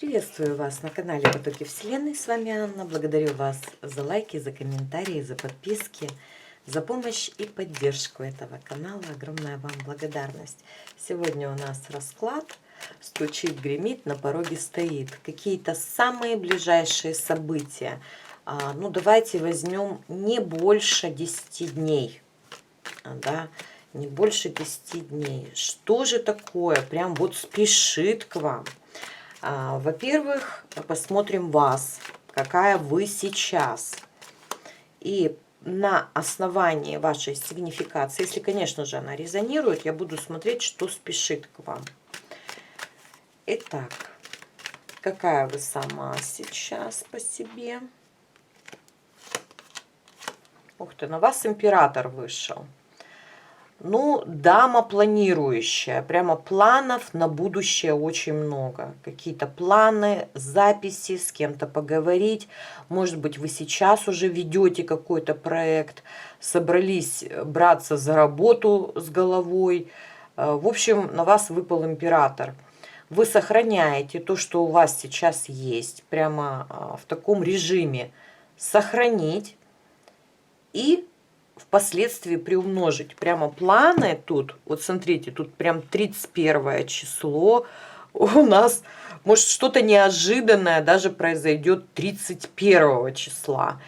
Приветствую вас на канале Потоки Вселенной. С вами Анна. Благодарю вас за лайки, за комментарии, за подписки, за помощь и поддержку этого канала. Огромная вам благодарность. Сегодня у нас расклад. Стучит, гремит, на пороге стоит. Какие-то самые ближайшие события. Давайте возьмем не больше 10 дней. Да, не больше 10 дней. Что же такое? Прям вот спешит к вам. Во-первых, посмотрим вас, какая вы сейчас. И на основании вашей сигнификации, если, конечно же, она резонирует, я буду смотреть, что спешит к вам. Итак, какая вы сама сейчас по себе? Ух ты, на вас император вышел. Ну, дама планирующая, прямо планов на будущее очень много. Какие-то планы, записи, с кем-то поговорить. Может быть, вы сейчас уже ведете какой-то проект, собрались браться за работу с головой. В общем, на вас выпал император. Вы сохраняете то, что у вас сейчас есть, прямо в таком режиме. Сохранить и впоследствии приумножить. Прямо планы тут, вот смотрите, тут прям 31 число у нас, может что-то неожиданное даже произойдет 31 числа.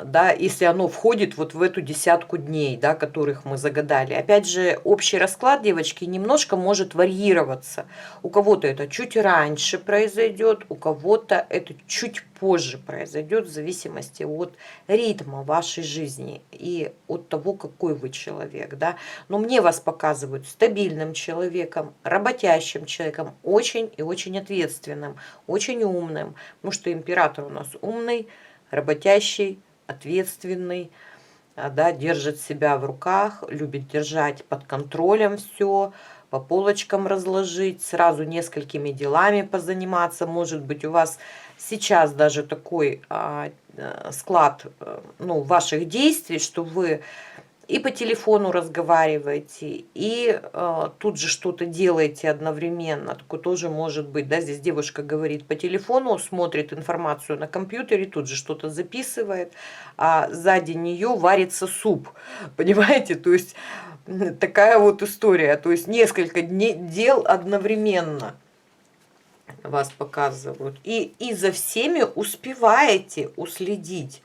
Да, если оно входит вот в эту десятку дней, да, которых мы загадали. Опять же, общий расклад, девочки, немножко может варьироваться. У кого-то это чуть раньше произойдет, у кого-то это чуть позже произойдет, в зависимости от ритма вашей жизни и от того, какой вы человек. Да. Но мне вас показывают стабильным человеком, работящим человеком, очень и очень ответственным, очень умным, потому что император у нас умный, работящий, ответственный, да, держит себя в руках, любит держать под контролем все, по полочкам разложить, сразу несколькими делами позаниматься. Может быть, у вас сейчас даже такой склад ваших действий, что вы и по телефону разговариваете, и тут же что-то делаете одновременно. Такое тоже может быть. Да? Здесь девушка говорит по телефону, смотрит информацию на компьютере, тут же что-то записывает, а сзади нее варится суп. Понимаете? То есть такая вот история. То есть несколько дел одновременно вас показывают. И за всеми успеваете уследить.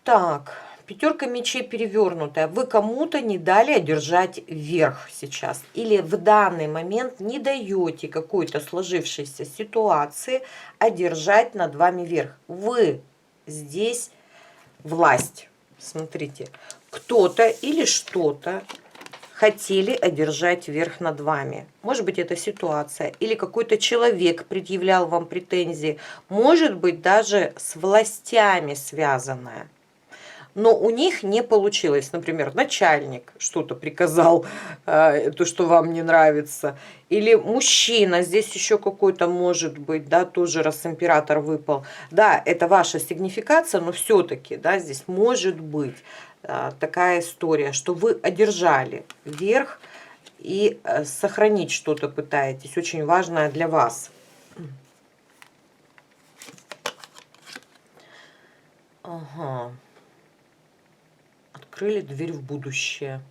Так. Пятерка мечей перевернутая. Вы кому-то не дали одержать верх сейчас. Или в данный момент не даете какой-то сложившейся ситуации одержать над вами верх. Вы здесь власть. Смотрите. Кто-то или что-то хотели одержать верх над вами. Может быть, это ситуация. Или какой-то человек предъявлял вам претензии. Может быть, даже с властями связанное. Но у них не получилось. Например, начальник что-то приказал, то, что вам не нравится. Или мужчина, здесь еще какой-то может быть, да, тоже раз император выпал. Да, это ваша сигнификация, но все-таки, да, здесь может быть такая история, что вы одержали верх и сохранить что-то пытаетесь. Очень важное для вас. Ага. Открыли дверь в будущее.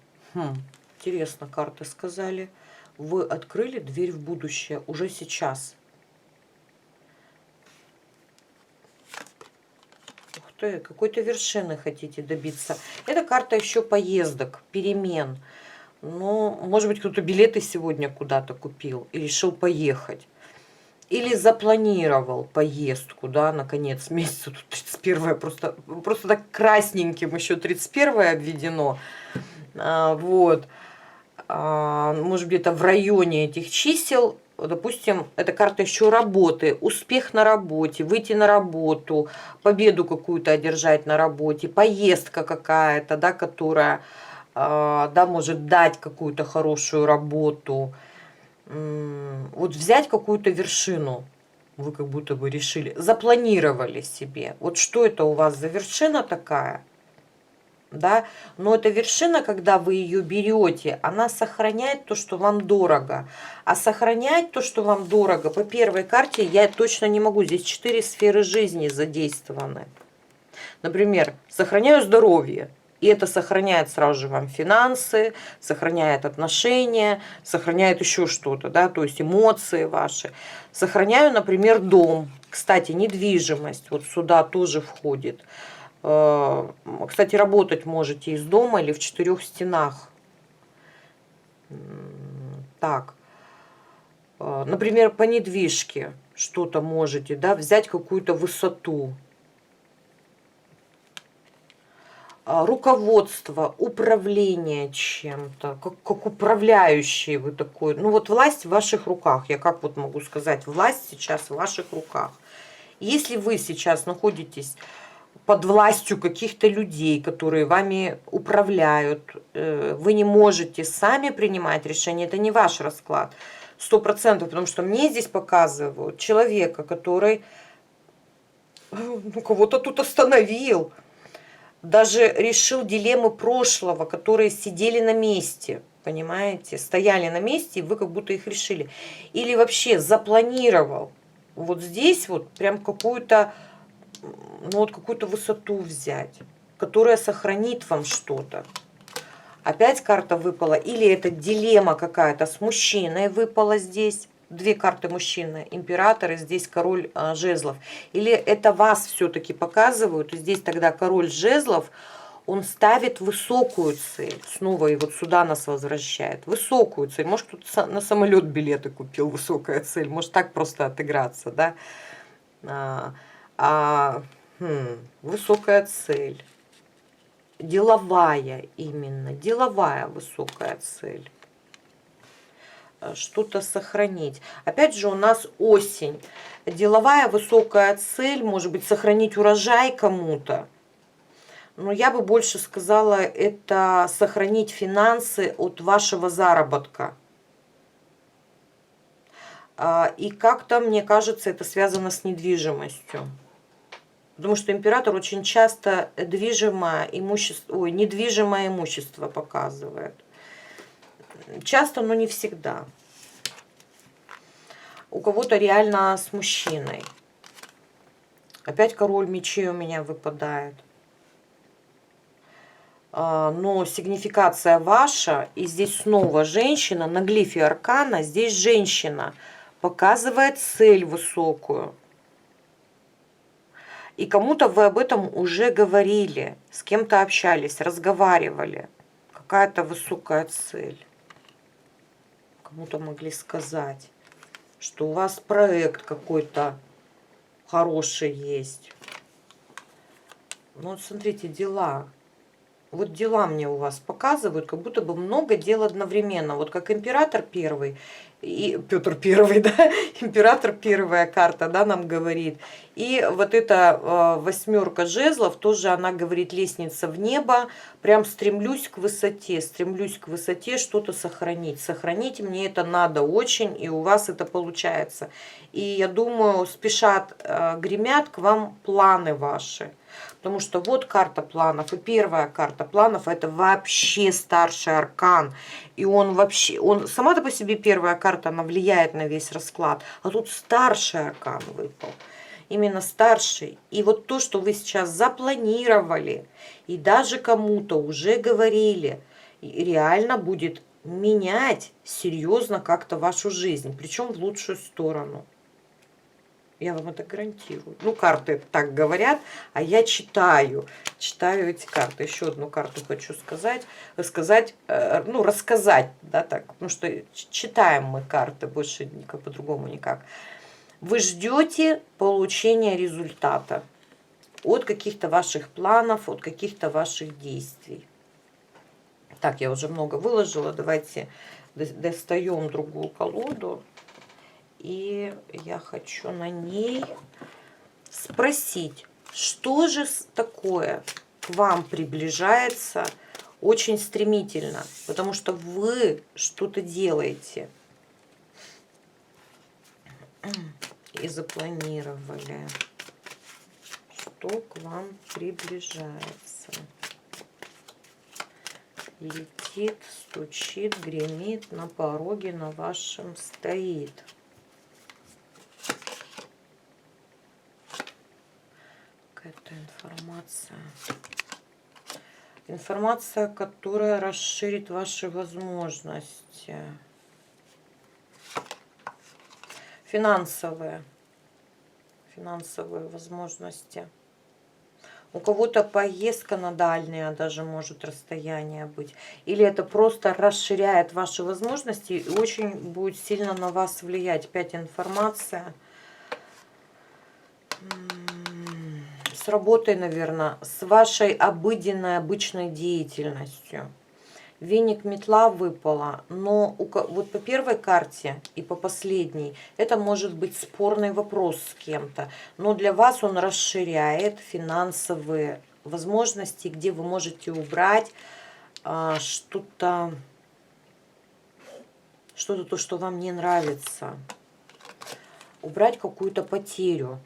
Интересно, карты сказали. Вы открыли дверь в будущее уже сейчас. Ух ты, какой-то вершины хотите добиться. Это карта еще поездок, перемен. Ну, может быть, кто-то билеты сегодня куда-то купил и решил поехать. Или запланировал поездку, да, на конец месяца, тут 31-е, просто так красненьким еще 31-е обведено. Вот. Может быть, это в районе этих чисел. Допустим, эта карта еще работы, успех на работе, выйти на работу, победу какую-то одержать на работе, поездка какая-то, да, которая, да, может дать какую-то хорошую работу. Вот взять какую-то вершину, вы как будто бы решили, запланировали себе. Вот что это у вас за вершина такая? да, но эта вершина, когда вы ее берете, она сохраняет то, что вам дорого. А сохранять то, что вам дорого, по первой карте я точно не могу. Здесь 4 сферы жизни задействованы. Например, сохраняю здоровье. И это сохраняет сразу же вам финансы, сохраняет отношения, сохраняет еще что-то, да, то есть эмоции ваши. Сохраняю, например, дом. Кстати, недвижимость вот сюда тоже входит. Кстати, работать можете из дома или в 4 стенах. Так, например, по недвижке что-то можете, да, взять какую-то высоту. Руководство, управление чем-то, как управляющий вы такой. Ну вот власть в ваших руках, я как вот могу сказать, власть сейчас в ваших руках. Если вы сейчас находитесь под властью каких-то людей, которые вами управляют, вы не можете сами принимать решения, это не ваш расклад. 100%, потому что мне здесь показывают человека, который кого-то тут остановил, даже решил дилеммы прошлого, которые сидели на месте, понимаете, стояли на месте, и вы как будто их решили. Или вообще запланировал вот здесь вот прям какую-то, ну вот какую-то высоту взять, которая сохранит вам что-то. Опять карта выпала, или это дилемма какая-то с мужчиной выпала здесь. 2 карты мужчины, император, и здесь король жезлов. Или это вас все-таки показывают, и здесь тогда король жезлов, он ставит высокую цель. Снова и вот сюда нас возвращает. Высокую цель. Может, кто-то на самолет билеты купил, высокая цель. Может, так просто отыграться, да? Высокая цель. Деловая именно, деловая высокая цель. Что-то сохранить. Опять же, у нас осень. Деловая высокая цель, может быть, сохранить урожай кому-то. Но я бы больше сказала, это сохранить финансы от вашего заработка. И как-то, мне кажется, это связано с недвижимостью. Потому что император очень часто недвижимое имущество показывает. Часто, но не всегда. У кого-то реально с мужчиной. Опять король мечей у меня выпадает. Но сигнификация ваша, и здесь снова женщина, на глифе аркана, здесь женщина показывает цель высокую. И кому-то вы об этом уже говорили, с кем-то общались, разговаривали. Какая-то высокая цель. Кому-то могли сказать, что у вас проект какой-то хороший есть. Ну вот смотрите, дела. Вот дела мне у вас показывают, как будто бы много дел одновременно. Вот как император первый, и Петр Первый, да, император первая карта, да, нам говорит. И вот эта 8 жезлов, тоже она говорит, лестница в небо, прям стремлюсь к высоте, что-то сохранить. Сохранить мне это надо очень, и у вас это получается. И я думаю, спешат, гремят к вам планы ваши. Потому что вот карта планов, и первая карта планов, это вообще старший аркан. И он вообще, сама-то по себе первая карта, она влияет на весь расклад. А тут старший аркан выпал. Именно старший. И вот то, что вы сейчас запланировали, и даже кому-то уже говорили, реально будет менять серьезно как-то вашу жизнь. Причем в лучшую сторону. Я вам это гарантирую. Ну, карты так говорят, а я читаю эти карты. Еще одну карту хочу рассказать, да, так, потому что читаем мы карты, больше никак по-другому никак. Вы ждете получения результата от каких-то ваших планов, от каких-то ваших действий. Так, я уже много выложила, давайте достаем другую колоду. И я хочу на ней спросить, что же такое к вам приближается очень стремительно, потому что вы что-то делаете и запланировали, что к вам приближается. Летит, стучит, гремит, на пороге на вашем стоит. Какая-то информация. Информация, которая расширит ваши возможности. Финансовые возможности. У кого-то поездка на дальнее даже может расстояние быть. Или это просто расширяет ваши возможности и очень будет сильно на вас влиять. Опять информация. С работой, наверное, с вашей обыденной, обычной деятельностью. Веник, метла выпала, но вот по первой карте и по последней это может быть спорный вопрос с кем-то. Но для вас он расширяет финансовые возможности, где вы можете убрать что-то, то, что вам не нравится. Убрать какую-то потерю.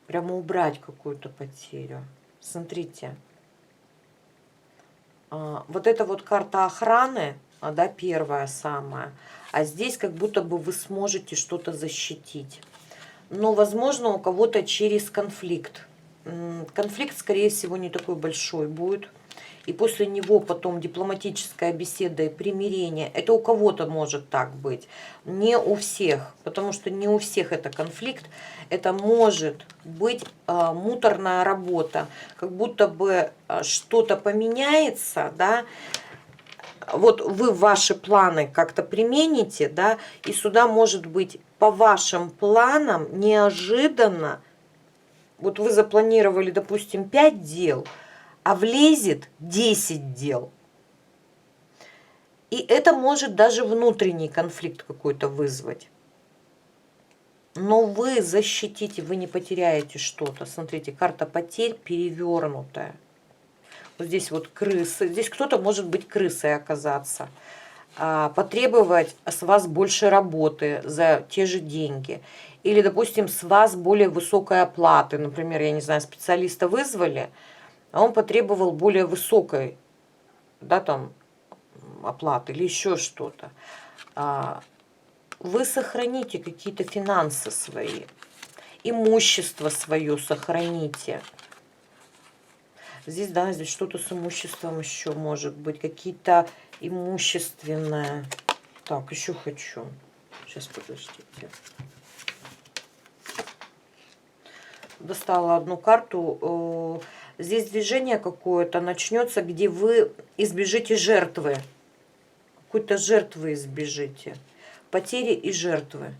Прямо убрать какую-то потерю. Смотрите. Вот эта вот карта охраны, да, первая самая. А здесь как будто бы вы сможете что-то защитить. Но, возможно, у кого-то через конфликт. Конфликт, скорее всего, не такой большой будет. И после него потом дипломатическая беседа и примирение. Это у кого-то может так быть. Не у всех. Потому что не у всех это конфликт. Это может быть муторная работа. Как будто бы что-то поменяется, да. Вот вы ваши планы как-то примените, да. И сюда может быть по вашим планам неожиданно. Вот вы запланировали, допустим, 5 дел. А влезет 10 дел. И это может даже внутренний конфликт какой-то вызвать. Но вы защитите, вы не потеряете что-то. Смотрите, карта потерь перевернутая. Вот здесь вот крысы. Здесь кто-то может быть крысой оказаться. Потребовать с вас больше работы за те же деньги. Или, допустим, с вас более высокой оплаты. Например, я не знаю, специалиста вызвали, а он потребовал более высокой, да, там, оплаты или еще что-то. Вы сохраните какие-то финансы свои, имущество свое сохраните. Здесь, да, здесь что-то с имуществом еще может быть, какие-то имущественные. Так, еще хочу. Сейчас, подождите. Достала одну карту. Здесь движение какое-то начнется, где вы избежите жертвы. Какой-то жертвы избежите. Потери и жертвы.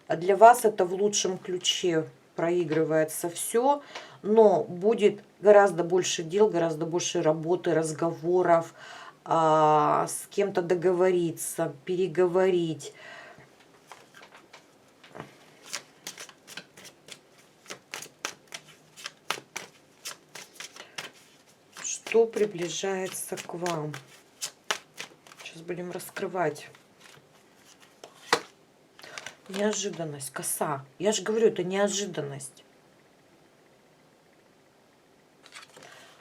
А для вас это в лучшем ключе проигрывается все, но будет гораздо больше дел, гораздо больше работы, разговоров, с кем-то договориться, переговорить. Что приближается к вам? Сейчас будем раскрывать. Неожиданность, коса. Я же говорю, это неожиданность.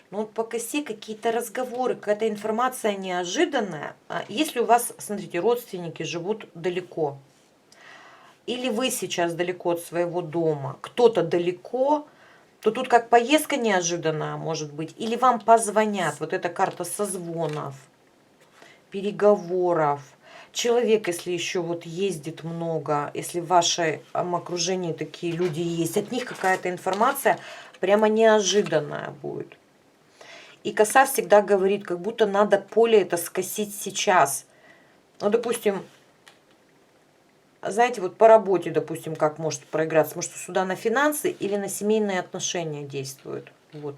Ну вот по косе какие-то разговоры, какая-то информация неожиданная. Если у вас, смотрите, родственники живут далеко, или вы сейчас далеко от своего дома, кто-то далеко, то тут как поездка неожиданная может быть, или вам позвонят. Вот эта карта созвонов, переговоров. Человек, если еще вот ездит много, если в вашем окружении такие люди есть, от них какая-то информация прямо неожиданная будет. И коса всегда говорит, как будто надо поле это скосить сейчас. Ну, допустим, знаете, вот по работе, допустим, как может проиграться. Может, сюда на финансы или на семейные отношения действует. Вот.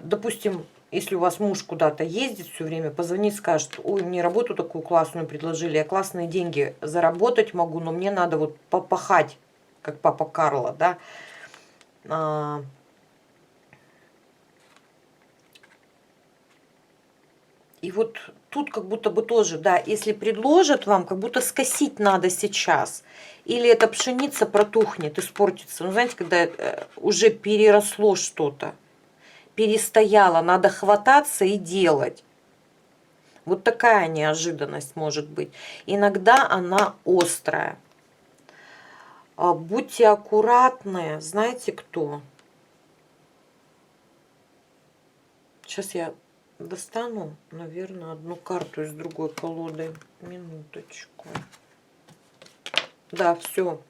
Допустим, если у вас муж куда-то ездит все время, позвонит, скажет: ой, мне работу такую классную предложили, я классные деньги заработать могу, но мне надо вот попахать, как папа Карло, да. И вот тут как будто бы тоже, да, если предложат вам, как будто скосить надо сейчас. Или эта пшеница протухнет, испортится. Ну, знаете, когда уже переросло что-то. перестояла, надо хвататься и делать. Вот такая неожиданность может быть. Иногда она острая. Будьте аккуратны. Знаете кто? Сейчас я достану, наверное, одну карту из другой колоды. Минуточку. Да, все.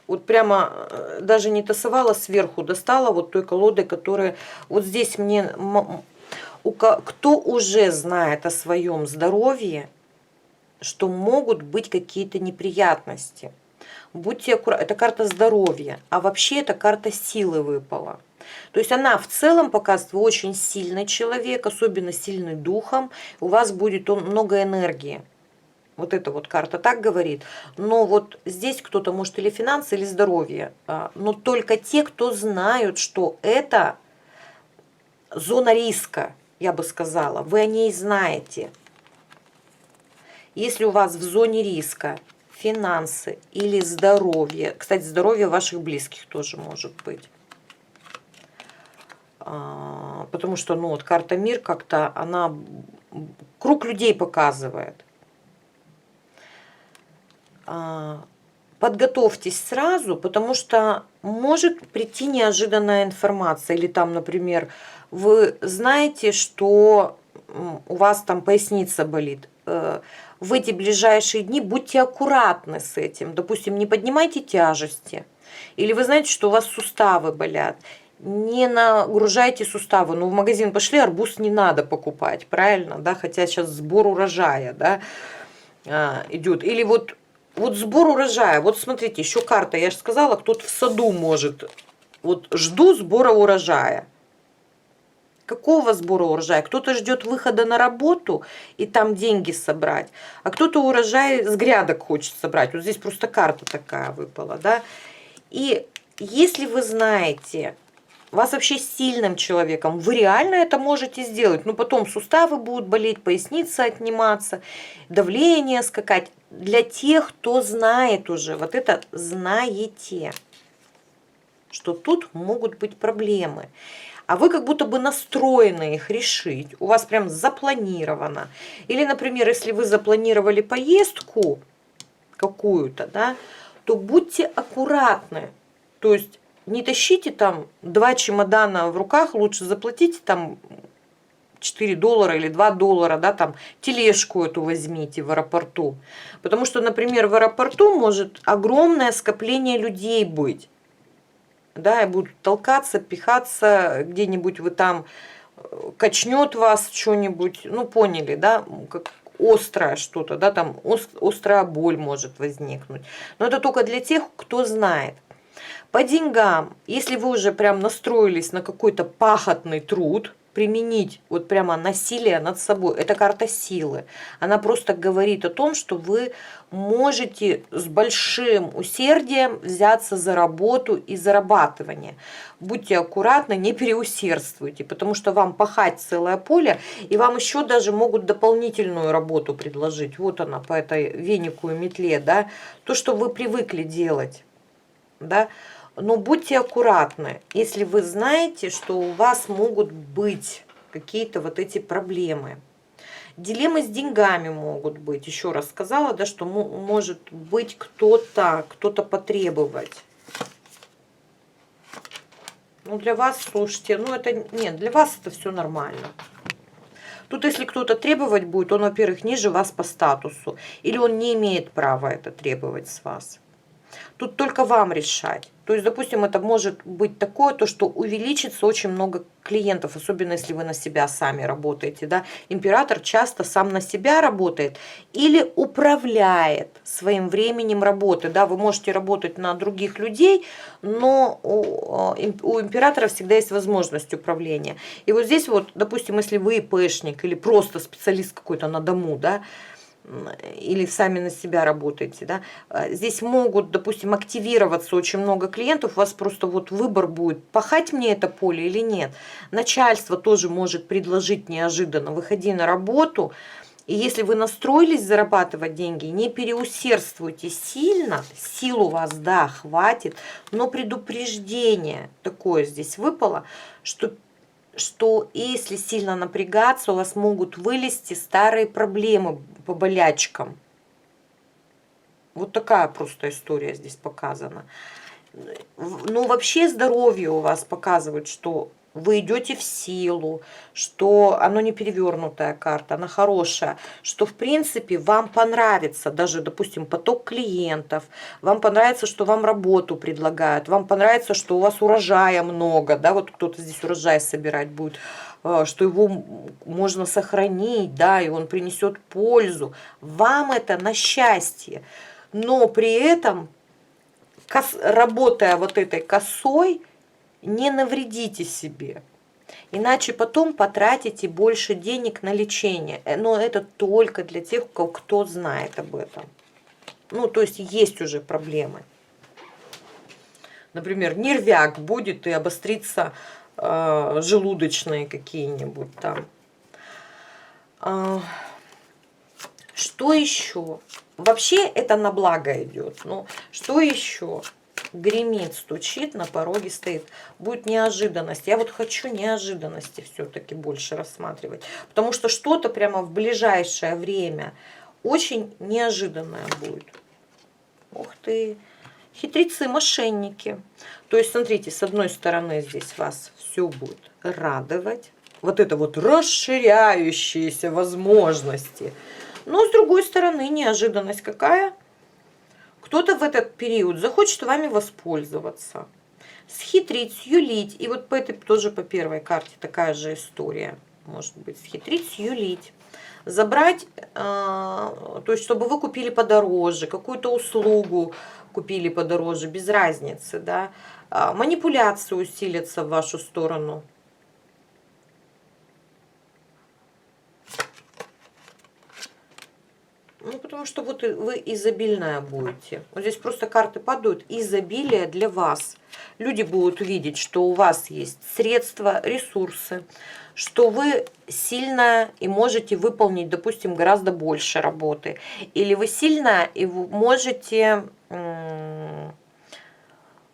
Вот прямо даже не тасовала сверху, достала вот той колодой, которая... Вот здесь мне... Кто уже знает о своем здоровье, что могут быть какие-то неприятности. Будьте аккуратны. Это карта здоровья, а вообще это карта силы выпала. То есть она в целом показывает, вы очень сильный человек, особенно сильный духом, у вас будет много энергии. Вот эта вот карта так говорит. Но вот здесь кто-то может или финансы, или здоровье. Но только те, кто знают, что это зона риска, я бы сказала. Вы о ней знаете. Если у вас в зоне риска финансы или здоровье, кстати, здоровье ваших близких тоже может быть. Потому что, ну, вот карта мир как-то, она круг людей показывает. Подготовьтесь сразу, потому что может прийти неожиданная информация. Или там, например, вы знаете, что у вас там поясница болит. В эти ближайшие дни будьте аккуратны с этим. Допустим, не поднимайте тяжести. Или вы знаете, что у вас суставы болят. Не нагружайте суставы. Ну, в магазин пошли, арбуз не надо покупать, правильно? Да? Хотя сейчас сбор урожая, да, идет. Или вот сбор урожая. Вот смотрите, еще карта. Я же сказала, кто-то в саду может. Вот жду сбора урожая. Какого сбора урожая? Кто-то ждет выхода на работу и там деньги собрать, а кто-то урожай с грядок хочет собрать. Вот здесь просто карта такая выпала, да. И если вы знаете, вас вообще сильным человеком, вы реально это можете сделать. Но потом суставы будут болеть, поясница отниматься, давление скакать. Для тех, кто знает уже, вот это знаете, что тут могут быть проблемы. А вы как будто бы настроены их решить. У вас прям запланировано. Или, например, если вы запланировали поездку какую-то, да, то будьте аккуратны. То есть не тащите там 2 чемодана в руках, лучше заплатите там $4 или $2, да, там тележку эту возьмите в аэропорту. Потому что, например, в аэропорту может огромное скопление людей быть. Да, и будут толкаться, пихаться, где-нибудь вы там, качнет вас что-нибудь, ну, поняли, да, как острое что-то, да, там острая боль может возникнуть. Но это только для тех, кто знает. По деньгам, если вы уже прям настроились на какой-то пахотный труд, применить вот прямо насилие над собой, это карта силы. Она просто говорит о том, что вы можете с большим усердием взяться за работу и зарабатывание. Будьте аккуратны, не переусердствуйте, потому что вам пахать целое поле, и вам еще даже могут дополнительную работу предложить. Вот она, по этой венику и метле, да, то, что вы привыкли делать, да. Но будьте аккуратны, если вы знаете, что у вас могут быть какие-то вот эти проблемы. Дилеммы с деньгами могут быть. Еще раз сказала, да, что может быть кто-то потребовать. Ну, для вас, слушайте, ну это нет, для вас это все нормально. Тут, если кто-то требовать будет, он, во-первых, ниже вас по статусу. Или он не имеет права это требовать с вас. Тут только вам решать. То есть, допустим, это может быть такое, то, что увеличится очень много клиентов, особенно если вы на себя сами работаете. Да? Император часто сам на себя работает или управляет своим временем работы. Да? Вы можете работать на других людей, но у императора всегда есть возможность управления. И вот здесь вот, допустим, если вы ИПшник или просто специалист какой-то на дому, да, или сами на себя работаете, да, здесь могут, допустим, активироваться очень много клиентов, у вас просто вот выбор будет, пахать мне это поле или нет. Начальство тоже может предложить неожиданно, выходи на работу, и если вы настроились зарабатывать деньги, не переусердствуйте сильно, сил у вас, да, хватит, но предупреждение такое здесь выпало, что что если сильно напрягаться, у вас могут вылезти старые проблемы по болячкам. Вот такая просто история здесь показана. Ну, вообще здоровье у вас показывает, что вы идете в силу, что оно не перевернутая карта, она хорошая, что в принципе вам понравится даже, допустим, поток клиентов, вам понравится, что вам работу предлагают, вам понравится, что у вас урожая много, да, вот кто-то здесь урожай собирать будет, что его можно сохранить, да, и он принесет пользу. Вам это на счастье, но при этом работая вот этой косой, не навредите себе. Иначе потом потратите больше денег на лечение. Но это только для тех, кто знает об этом. Ну, то есть есть уже проблемы. Например, нервяк будет и обострится желудочные какие-нибудь там. Что еще? Вообще это на благо идет. Но что еще? Гремит, стучит, на пороге стоит. Будет неожиданность. Я вот хочу неожиданности все-таки больше рассматривать. Потому что что-то прямо в ближайшее время очень неожиданное будет. Ух ты! Хитрецы, мошенники. То есть, смотрите, с одной стороны здесь вас все будет радовать. Вот это вот расширяющиеся возможности. Но с другой стороны, неожиданность какая? Кто-то в этот период захочет вами воспользоваться, схитрить, сюлить. И вот по этой тоже по первой карте такая же история. Может быть, схитрить, сюлить. Забрать, то есть чтобы вы купили подороже, какую-то услугу купили подороже, без разницы, да. Манипуляции усилятся в вашу сторону. Ну, потому что вот вы изобильная будете. Вот здесь просто карты падают. Изобилие для вас. Люди будут видеть, что у вас есть средства, ресурсы, что вы сильная и можете выполнить, допустим, гораздо больше работы. Или вы сильная и вы можете...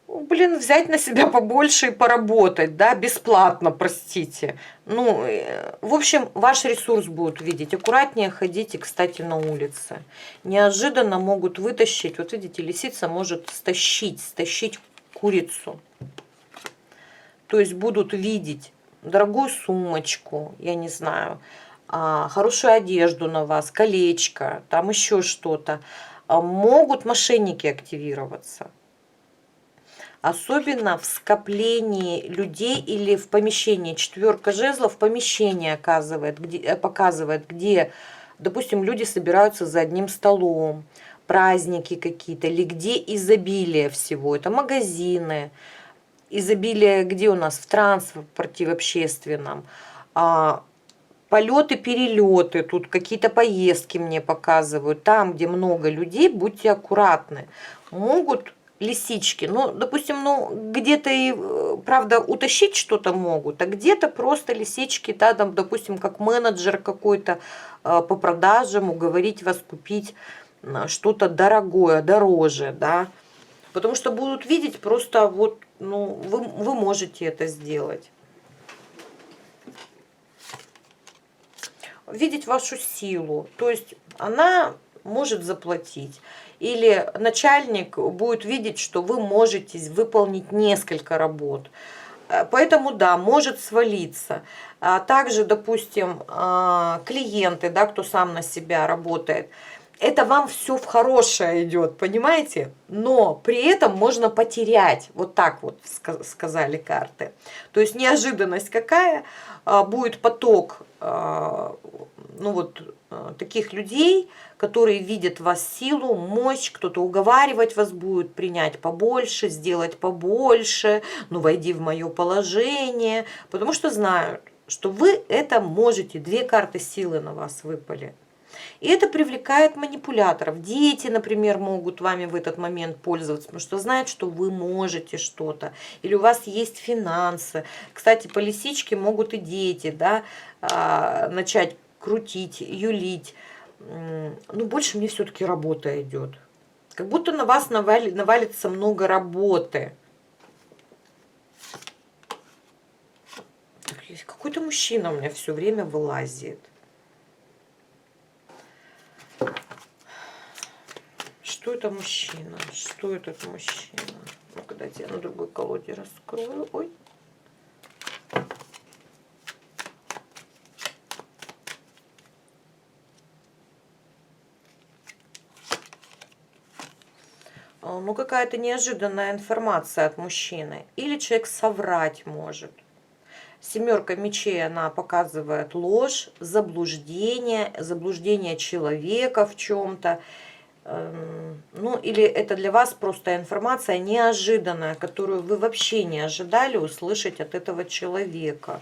взять на себя побольше и поработать, да, бесплатно, простите. Ну, в общем, ваш ресурс будут видеть. Аккуратнее ходите, кстати, на улице. Неожиданно могут вытащить, вот видите, лисица может стащить курицу. То есть будут видеть дорогую сумочку, я не знаю, хорошую одежду на вас, колечко, там еще что-то. Могут мошенники активироваться. Особенно в скоплении людей или в помещении. Четверка жезлов помещение показывает, где, допустим, люди собираются за одним столом, праздники какие-то, или где изобилие всего. Это магазины, изобилие где у нас? В транспорте, в общественном. Полеты, перелеты, тут какие-то поездки мне показывают. Там, где много людей, будьте аккуратны. Могут... лисички, ну, допустим, ну, где-то и, правда, утащить что-то могут, а где-то просто лисички, да, там, допустим, как менеджер какой-то по продажам уговорить вас купить что-то дорогое, дороже, да, потому что будут видеть просто вот, ну, вы можете это сделать. Видеть вашу силу, то есть она может заплатить. Или начальник будет видеть, что вы можете выполнить несколько работ. Поэтому, да, может свалиться. Также, допустим, клиенты, да, кто сам на себя работает, это вам все в хорошее идет, понимаете? Но при этом можно потерять. Вот так вот сказали карты. То есть неожиданность какая? Будет поток, ну вот, таких людей, которые видят в вас силу, мощь, кто-то уговаривать вас будет, принять побольше, сделать побольше, ну войди в мое положение, потому что знают, что вы это можете. 2 карты силы на вас выпали. И это привлекает манипуляторов. Дети, например, могут вами в этот момент пользоваться, потому что знают, что вы можете что-то. Или у вас есть финансы. Кстати, по лисичке могут и дети, да, начать крутить, юлить. Ну, больше мне все-таки работа идет. Как будто на вас навалится много работы. Так, есть какой Какой-то мужчина у меня все время вылазит. Что это мужчина? Что этот мужчина? Ну-ка, дайте я на другой колоде раскрою. Ой. Ну, какая-то неожиданная информация от мужчины. Или человек соврать может. Семерка мечей, она показывает ложь, заблуждение человека в чем-то. Ну, или это для вас просто информация неожиданная, которую вы вообще не ожидали услышать от этого человека.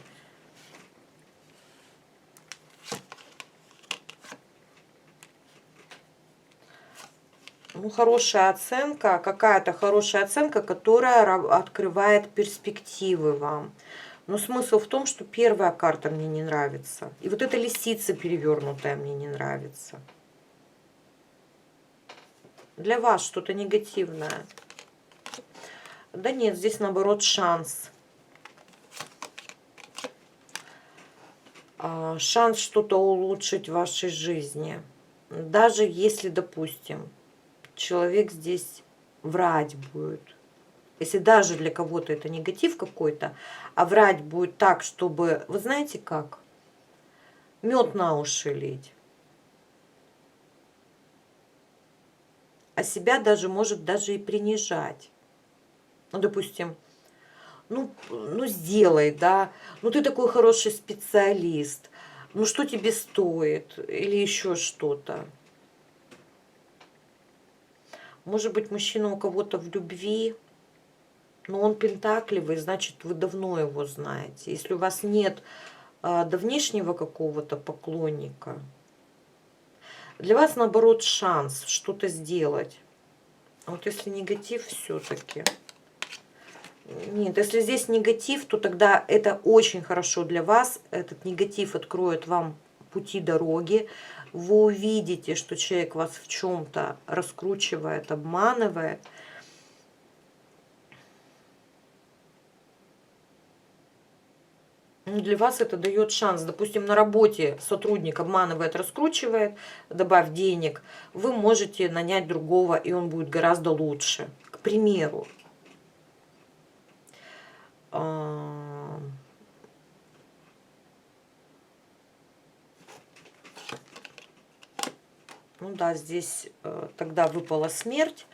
Ну, хорошая оценка, какая-то хорошая оценка, которая открывает перспективы вам. Но смысл в том, что первая карта мне не нравится. И вот эта лисица перевернутая мне не нравится. Для вас что-то негативное. Да нет, здесь наоборот шанс. Шанс что-то улучшить в вашей жизни. Даже если, допустим, человек здесь врать будет. Если даже для кого-то это негатив какой-то, а врать будет так, чтобы, вы знаете как? Мед на уши лить. А себя даже может даже и принижать. Ну, допустим, ну сделай, да, ну ты такой хороший специалист, ну что тебе стоит, или еще что-то. Может быть, мужчина у кого-то в любви, но он пентакливый, значит, вы давно его знаете. Если у вас нет давнешнего какого-то поклонника, для вас, наоборот, шанс что-то сделать. А вот если негатив все-таки... Нет, если здесь негатив, то тогда это очень хорошо для вас. Этот негатив откроет вам пути дороги. Вы увидите, что человек вас в чем-то раскручивает, обманывает. Для вас это дает шанс. Допустим, на работе сотрудник обманывает, раскручивает, добавь денег, вы можете нанять другого, и он будет гораздо лучше. К примеру. Ну да, здесь тогда выпала смерть.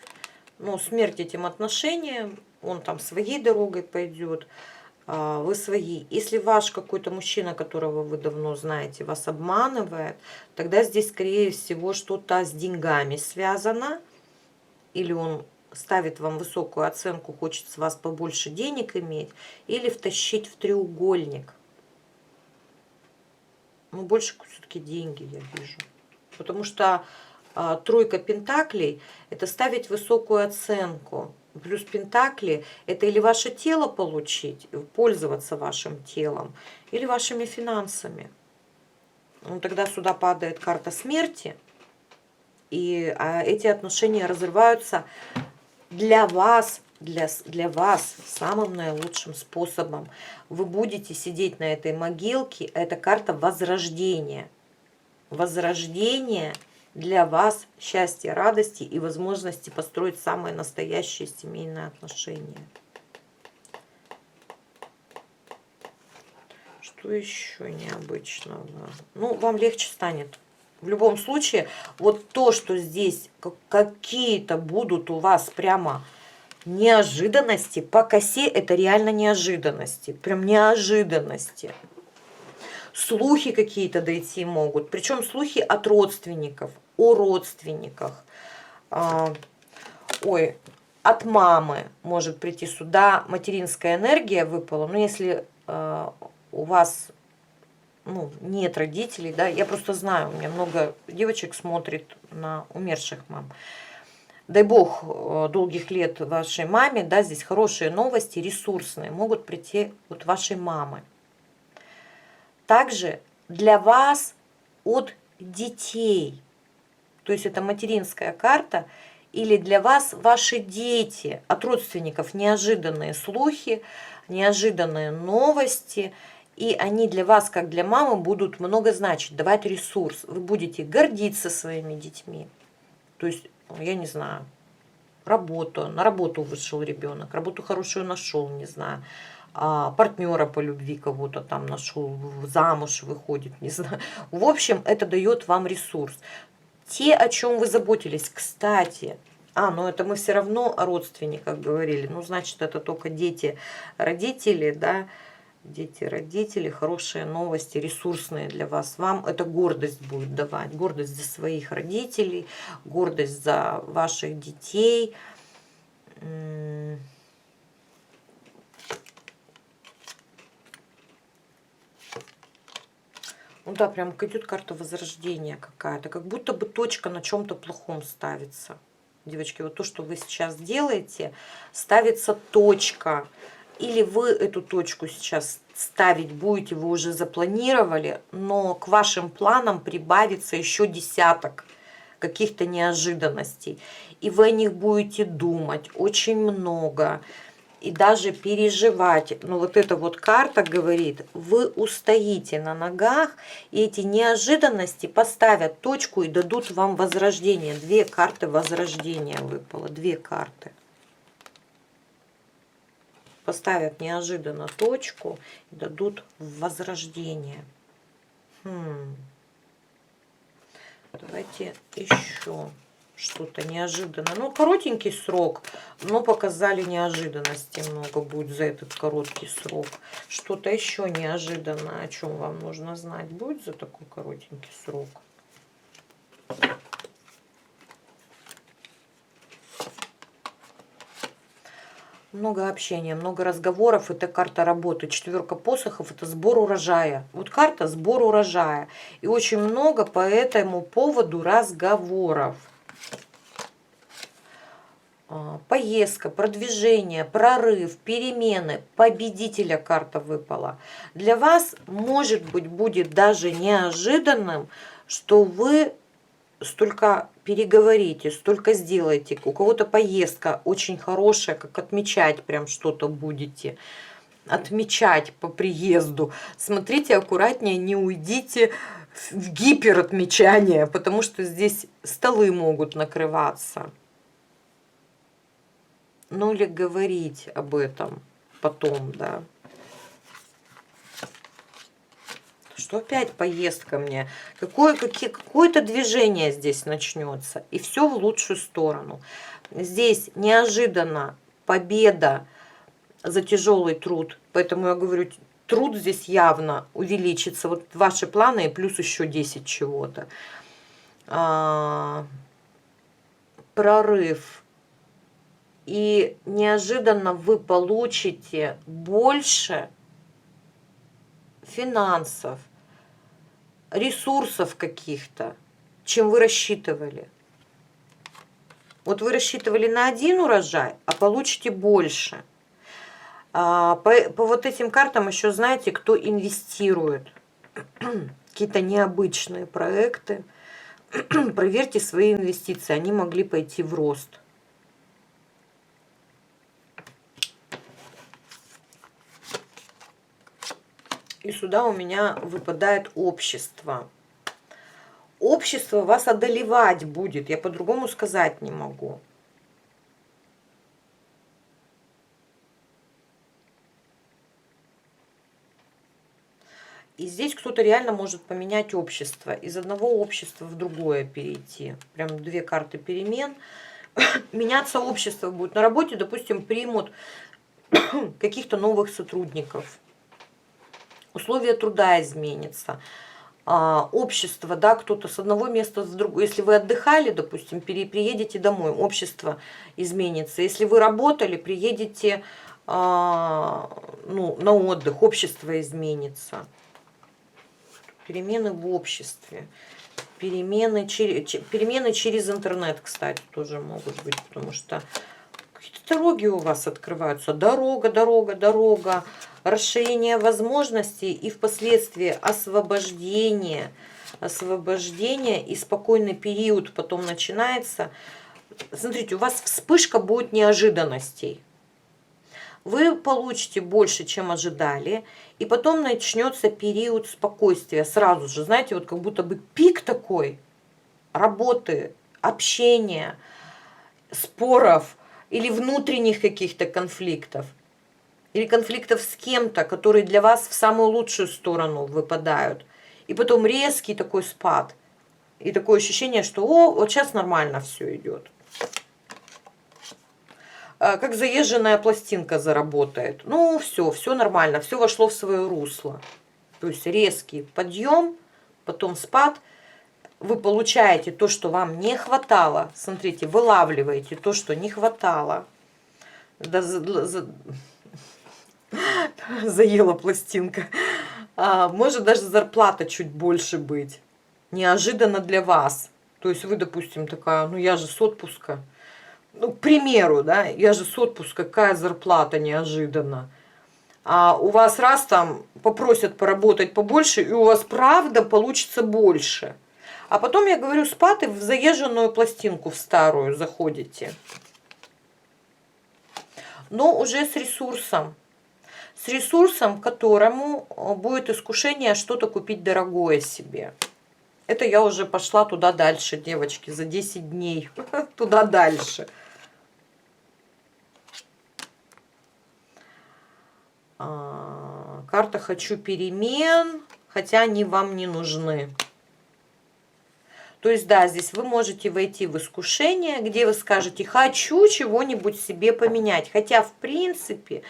Но смерть этим отношениям, он там своей дорогой пойдет, вы свои. Если ваш какой-то мужчина, которого вы давно знаете, вас обманывает, тогда здесь, скорее всего, что-то с деньгами связано. Или он ставит вам высокую оценку, хочет с вас побольше денег иметь, или втащить в треугольник. Ну, больше все-таки деньги, я вижу. Потому что тройка пентаклей – это ставить высокую оценку. Плюс пентакли – это или ваше тело получить, пользоваться вашим телом, или вашими финансами. Ну, тогда сюда падает карта смерти, и эти отношения разрываются для вас, для вас самым наилучшим способом. Вы будете сидеть на этой могилке, это карта возрождения. Возрождение для вас счастья, радости и возможности построить самые настоящие семейные отношения. Что еще необычного? Ну, вам легче станет. В любом случае, вот то, что здесь какие-то будут у вас прямо неожиданности, по косе это реально неожиданности. Прям неожиданности. Слухи какие-то дойти могут. Причем слухи от родственников, о родственниках. Ой, от мамы может прийти сюда. Материнская энергия выпала. Но если у вас... Ну, нет родителей, да, я просто знаю, у меня много девочек смотрит на умерших мам. Дай бог долгих лет вашей маме, да, здесь хорошие новости, ресурсные, могут прийти от вашей мамы. Также для вас от детей, то есть это материнская карта, или для вас ваши дети, от родственников неожиданные слухи, неожиданные новости. И они для вас, как для мамы, будут много значить, давать ресурс. Вы будете гордиться своими детьми. То есть, я не знаю, на работу вышел ребенок, работу хорошую нашел, не знаю, партнера по любви кого-то там нашел, замуж выходит, не знаю. В общем, это дает вам ресурс. Те, о чем вы заботились, кстати, ну это мы все равно о родственниках говорили, ну значит это только дети, родители, да, дети, родители, хорошие новости, ресурсные для вас. Вам это гордость будет давать, гордость за своих родителей, гордость за ваших детей. Ну да, прям идет карта возрождения какая-то, как будто бы точка на чем-то плохом ставится. Девочки, вот то, что вы сейчас делаете, ставится точка. Или вы эту точку сейчас ставить будете, вы уже запланировали, но к вашим планам прибавится еще десяток каких-то неожиданностей. И вы о них будете думать очень много. И даже переживать. Но вот эта вот карта говорит, вы устоите на ногах, и эти неожиданности поставят точку и дадут вам возрождение. 2 карты возрождения выпало, 2 карты. Поставят неожиданно точку и дадут возрождение. Давайте еще что-то неожиданное. Ну, коротенький срок, но показали неожиданности много будет за этот короткий срок. Что-то еще неожиданное, о чем вам нужно знать, будет за такой коротенький срок. Много общения, много разговоров. Это карта работы. 4 посохов — это сбор урожая. Вот карта сбор урожая. И очень много по этому поводу разговоров. Поездка, продвижение, прорыв, перемены, победителя карта выпала. Для вас, может быть, будет даже неожиданным, что вы столько переговорите, столько сделаете. У кого-то поездка очень хорошая, как отмечать прям что-то будете. Отмечать по приезду. Смотрите аккуратнее, не уйдите в гиперотмечание, потому что здесь столы могут накрываться. Ну или говорить об этом потом, да. Что опять поездка мне? Какое-то движение здесь начнется. И все в лучшую сторону. Здесь неожиданно победа за тяжелый труд. Поэтому я говорю, труд здесь явно увеличится. Вот ваши планы и плюс еще 10 чего-то. Прорыв. И неожиданно вы получите больше финансов, ресурсов каких-то, чем вы рассчитывали. Вот вы рассчитывали на 1 урожай, а получите больше. По вот этим картам еще знаете, кто инвестирует. Какие-то необычные проекты. Проверьте свои инвестиции, они могли пойти в рост. И сюда у меня выпадает общество. Общество вас одолевать будет, я по-другому сказать не могу. И здесь кто-то реально может поменять общество, из одного общества в другое перейти. Прям 2 карты перемен. Меняться общество будет. На работе, допустим, примут каких-то новых сотрудников. Условия труда изменятся. Общество, да, кто-то с одного места в другое. Если вы отдыхали, допустим, приедете домой, общество изменится. Если вы работали, приедете на отдых, общество изменится. Перемены в обществе. Перемены через интернет, кстати, тоже могут быть, потому что какие-то дороги у вас открываются. Дорога. Расширение возможностей и впоследствии освобождение и спокойный период потом начинается. Смотрите, у вас вспышка будет неожиданностей. вы получите больше, чем ожидали, и потом начнется период спокойствия сразу же, знаете, вот как будто бы пик такой работы, общения, споров или внутренних каких-то конфликтов, или конфликтов с кем-то, которые для вас в самую лучшую сторону выпадают. И потом резкий такой спад. И такое ощущение, что о, вот сейчас нормально все идет. Как заезженная пластинка заработает. Ну, все нормально, все вошло в свое русло. То есть резкий подъем, потом спад. Вы получаете то, что вам не хватало. Смотрите, вылавливаете то, что не хватало. Заела пластинка. Может даже зарплата чуть больше быть. Неожиданно для вас. То есть вы, допустим, такая, ну я же с отпуска. Ну, к примеру, да, я же с отпуска, какая зарплата неожиданно. А у вас раз там попросят поработать побольше, и у вас правда получится больше. А потом, я говорю, спад, и в заезженную пластинку, в старую заходите. Но уже с ресурсом. С ресурсом, которому будет искушение что-то купить дорогое себе. Это я уже пошла туда дальше, девочки, за 10 дней. Туда дальше. Карта «Хочу перемен», хотя они вам не нужны. То есть, да, здесь вы можете войти в искушение, где вы скажете «хочу чего-нибудь себе поменять». Хотя, в принципе,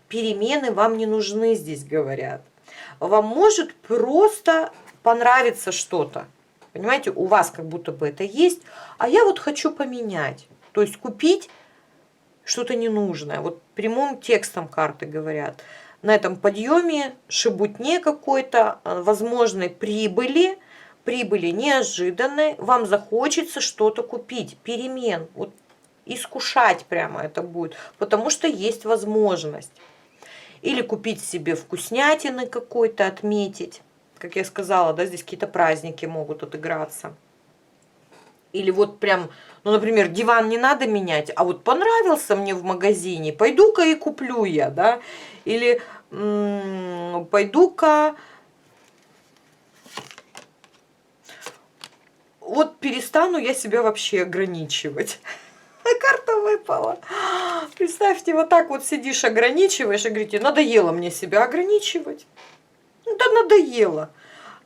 перемены вам не нужны, здесь говорят. Вам может просто понравиться что-то. Понимаете, у вас как будто бы это есть, а я вот хочу поменять. То есть купить что-то ненужное. Вот прямым текстом карты говорят. На этом подъеме, шебутне какой-то, возможной прибыли неожиданной, вам захочется что-то купить, перемен. Вот искушать прямо это будет, потому что есть возможность. Или купить себе вкуснятины какой-то, отметить. Как я сказала, да, здесь какие-то праздники могут отыграться. Или вот прям, ну, например, диван не надо менять, а вот понравился мне в магазине, пойду-ка и куплю я, да. Или пойду-ка, вот перестану я себя вообще ограничивать. Карта выпала. Представьте, вот так вот сидишь, ограничиваешь и говорите, надоело мне себя ограничивать. Да надоело.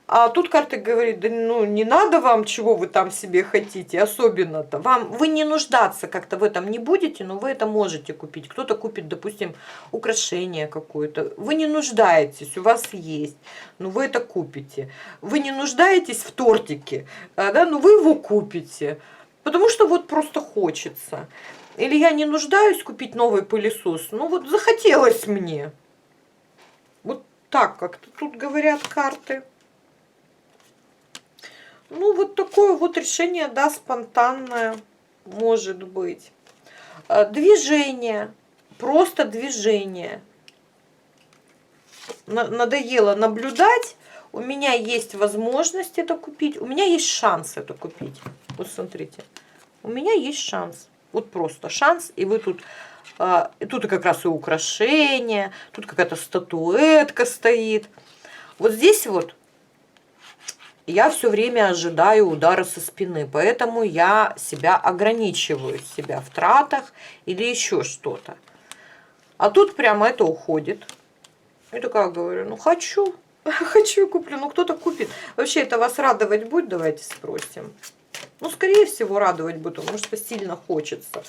А тут карта говорит, да ну не надо вам, чего вы там себе хотите, особенно-то. Вы не нуждаться как-то в этом не будете, но вы это можете купить. Кто-то купит, допустим, украшение какое-то. Вы не нуждаетесь, у вас есть, но вы это купите. Вы не нуждаетесь в тортике, да, но вы его купите. Потому что вот просто хочется. Или я не нуждаюсь купить новый пылесос, ну вот захотелось мне. Вот так как-то тут говорят карты. Ну, вот такое вот решение, да, спонтанное может быть. Движение, просто движение. Надоело наблюдать, у меня есть возможность это купить, у меня есть шанс это купить. Вот смотрите, у меня есть шанс, вот просто шанс, и вы тут, тут как раз и украшения, тут какая-то статуэтка стоит. Вот здесь вот я все время ожидаю удара со спины, поэтому я себя ограничиваю, себя в тратах или еще что-то. А тут прямо это уходит. И такая говорю, ну хочу, хочу куплю, ну кто-то купит. Вообще это вас радовать будет, давайте спросим. Ну, скорее всего, радовать будет, потому что сильно хочется.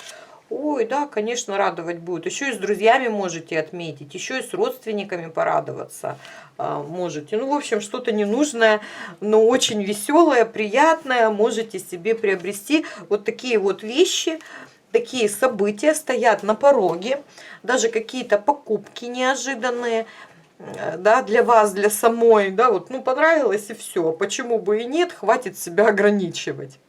Ой, да, конечно, радовать будет. Еще и с друзьями можете отметить, еще и с родственниками порадоваться можете. Ну, в общем, что-то ненужное, но очень веселое, приятное можете себе приобрести. Вот такие вот вещи, такие события стоят на пороге. Даже какие-то покупки неожиданные, да, для вас, для самой, да, вот, ну, понравилось и все. Почему бы и нет, хватит себя ограничивать.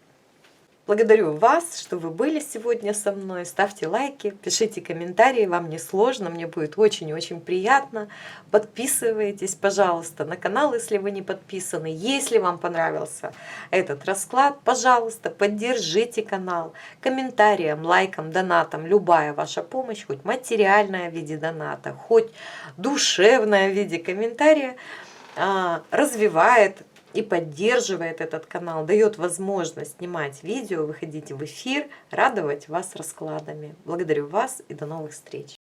Благодарю вас, что вы были сегодня со мной. Ставьте лайки, пишите комментарии, вам не сложно, мне будет очень-очень приятно. Подписывайтесь, пожалуйста, на канал, если вы не подписаны. Если вам понравился этот расклад, пожалуйста, поддержите канал комментарием, лайком, донатом. Любая ваша помощь, хоть материальная в виде доната, хоть душевная в виде комментария, развивает и поддерживает этот канал, дает возможность снимать видео, выходить в эфир, радовать вас раскладами. Благодарю вас и до новых встреч!